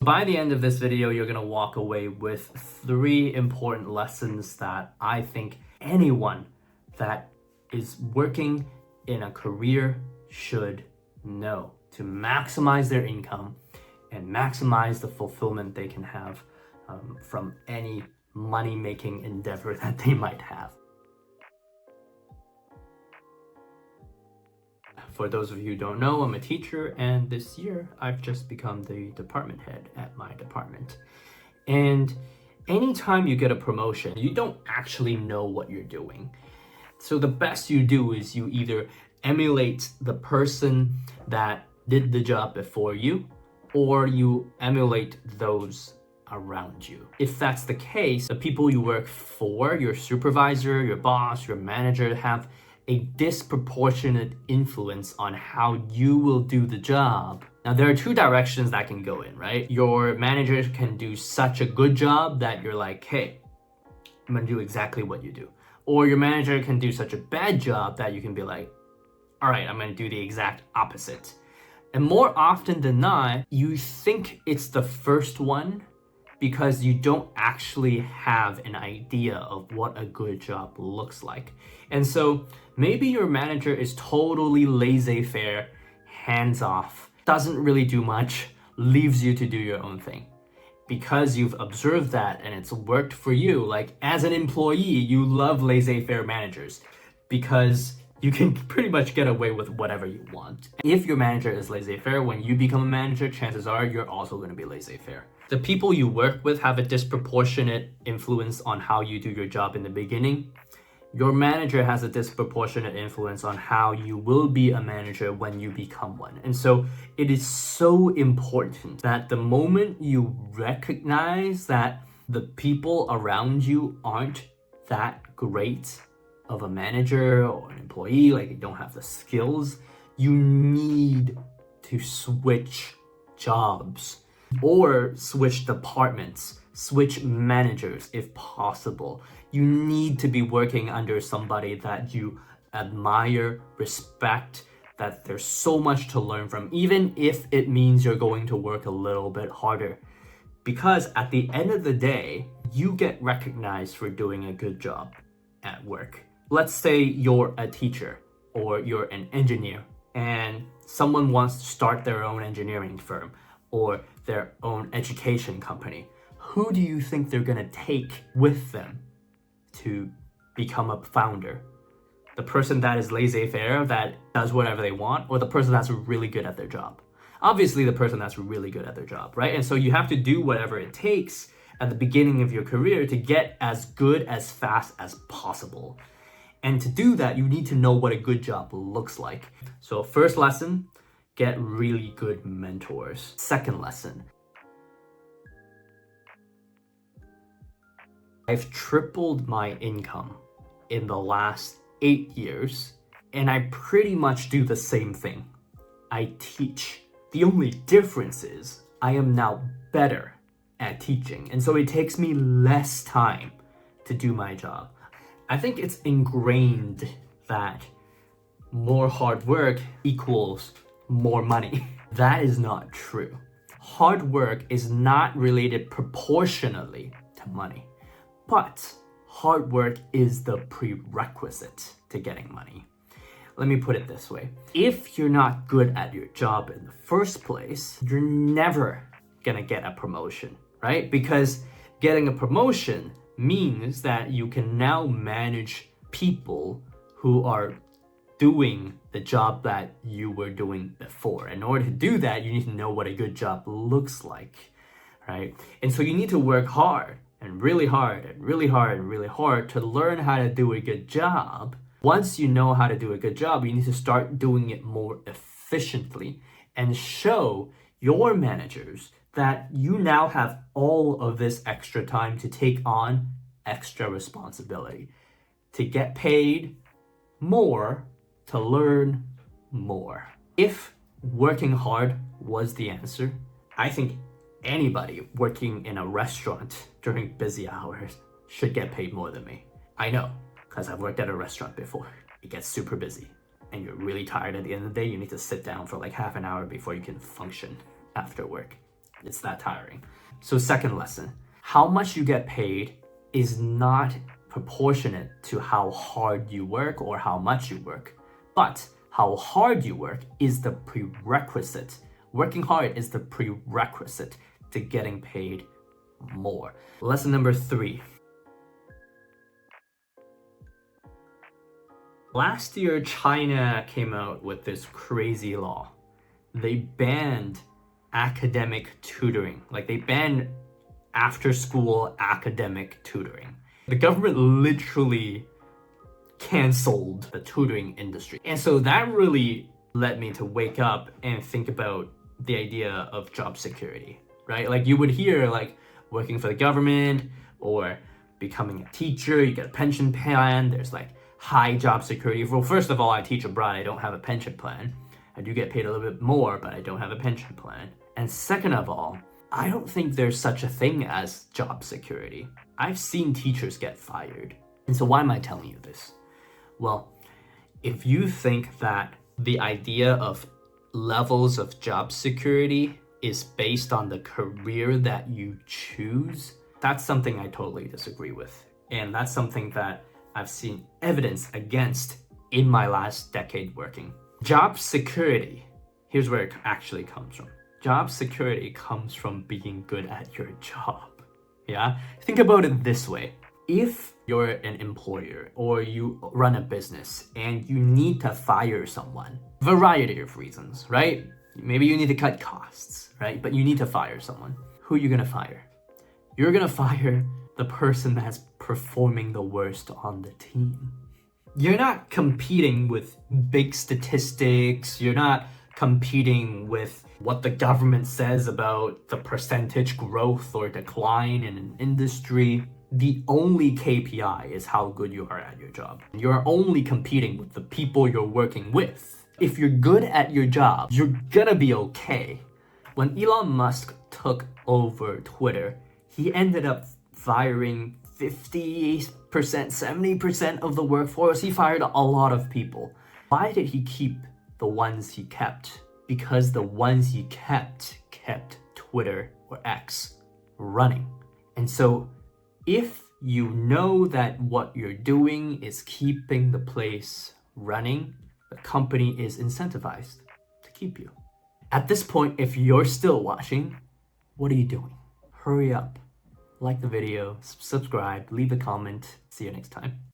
By the end of this video, you're gonna walk away with 3 important lessons that I think anyone that is working in a career should know to maximize their income and maximize the fulfillment they can have from any money-making endeavor that they might have. For those of you who don't know, I'm a teacher, and this year I've just become the department head at my department. And anytime you get a promotion, you don't actually know what you're doing. So the best you do is you either emulate the person that did the job before you, or you emulate those around you. If that's the case, the people you work for, your supervisor, your boss, your manager, have a disproportionate influence on how you will do the job. Now, there are 2 directions that can go in, right? Your manager can do such a good job that you're like, hey, I'm gonna do exactly what you do. Or your manager can do such a bad job that you can be like, all right, I'm gonna do the exact opposite. And more often than not, you think it's the first one because you don't actually have an idea of what a good job looks like. And so maybe your manager is totally laissez-faire, hands off, doesn't really do much, leaves you to do your own thing. Because you've observed that and it's worked for you, like as an employee, you love laissez-faire managers because you can pretty much get away with whatever you want. If your manager is laissez-faire, when you become a manager, chances are you're also going to be laissez-faire. The people you work with have a disproportionate influence on how you do your job in the beginning. Your manager has a disproportionate influence on how you will be a manager when you become one. And so it is so important that the moment you recognize that the people around you aren't that great of a manager or an employee, like you don't have the skills, you need to switch jobs or switch departments, switch managers if possible. You need to be working under somebody that you admire, respect, that there's so much to learn from, even if it means you're going to work a little bit harder. Because at the end of the day, you get recognized for doing a good job at work. Let's say you're a teacher or you're an engineer and someone wants to start their own engineering firm or their own education company. Who do you think they're gonna take with them to become a founder? The person that is laissez-faire, that does whatever they want, or the person that's really good at their job? Obviously the person that's really good at their job, right? And so you have to do whatever it takes at the beginning of your career to get as good as fast as possible. And to do that, you need to know what a good job looks like. So first lesson, get really good mentors. Second lesson, I've tripled my income in the last 8 years, and I pretty much do the same thing. I teach. The only difference is I am now better at teaching, and so it takes me less time to do my job. I think it's ingrained that more hard work equals more money. That is not true. Hard work is not related proportionally to money, but hard work is the prerequisite to getting money. Let me put it this way. If you're not good at your job in the first place, you're never gonna get a promotion, right? Because getting a promotion means that you can now manage people who are doing the job that you were doing before. In order to do that, you need to know what a good job looks like, right? And so you need to work hard and really hard and really hard and really hard to learn how to do a good job. Once you know how to do a good job, you need to start doing it more efficiently and show your managers that you now have all of this extra time to take on extra responsibility, to get paid more, to learn more. If working hard was the answer, I think anybody working in a restaurant during busy hours should get paid more than me. I know, because I've worked at a restaurant before. It gets super busy and you're really tired at the end of the day. You need to sit down for like half an hour before you can function after work. It's that tiring. So second lesson, how much you get paid is not proportionate to how hard you work or how much you work, but how hard you work is the prerequisite. Working hard is the prerequisite to getting paid more. Lesson number 3. Last year, China came out with this crazy law. They banned academic tutoring. Like they banned after school academic tutoring. The government literally canceled the tutoring industry. And so that really led me to wake up and think about the idea of job security, right? Like you would hear like working for the government or becoming a teacher, you get a pension plan, there's like high job security. Well, first of all, I teach abroad, I don't have a pension plan. I do get paid a little bit more, but I don't have a pension plan. And second of all, I don't think there's such a thing as job security. I've seen teachers get fired. And so why am I telling you this? Well, if you think that the idea of levels of job security is based on the career that you choose, that's something I totally disagree with. And that's something that I've seen evidence against in my last decade working. Job security, here's where it actually comes from. Job security comes from being good at your job. Yeah? Think about it this way. If you're an employer or you run a business and you need to fire someone, variety of reasons, right? Maybe you need to cut costs, right? But you need to fire someone. Who are you gonna fire? You're gonna fire the person that's performing the worst on the team. You're not competing with big statistics. You're not competing with what the government says about the percentage growth or decline in an industry. The only KPI is how good you are at your job. You're only competing with the people you're working with. If you're good at your job, you're gonna be okay. When Elon Musk took over Twitter, he ended up firing 50%, 70% of the workforce. He fired a lot of people. Why did he keep the ones he kept? Because the ones he kept Twitter or X running. And so if you know that what you're doing is keeping the place running, the company is incentivized to keep you. At this point, if you're still watching, what are you doing? Hurry up. Like the video, subscribe, leave a comment. See you next time.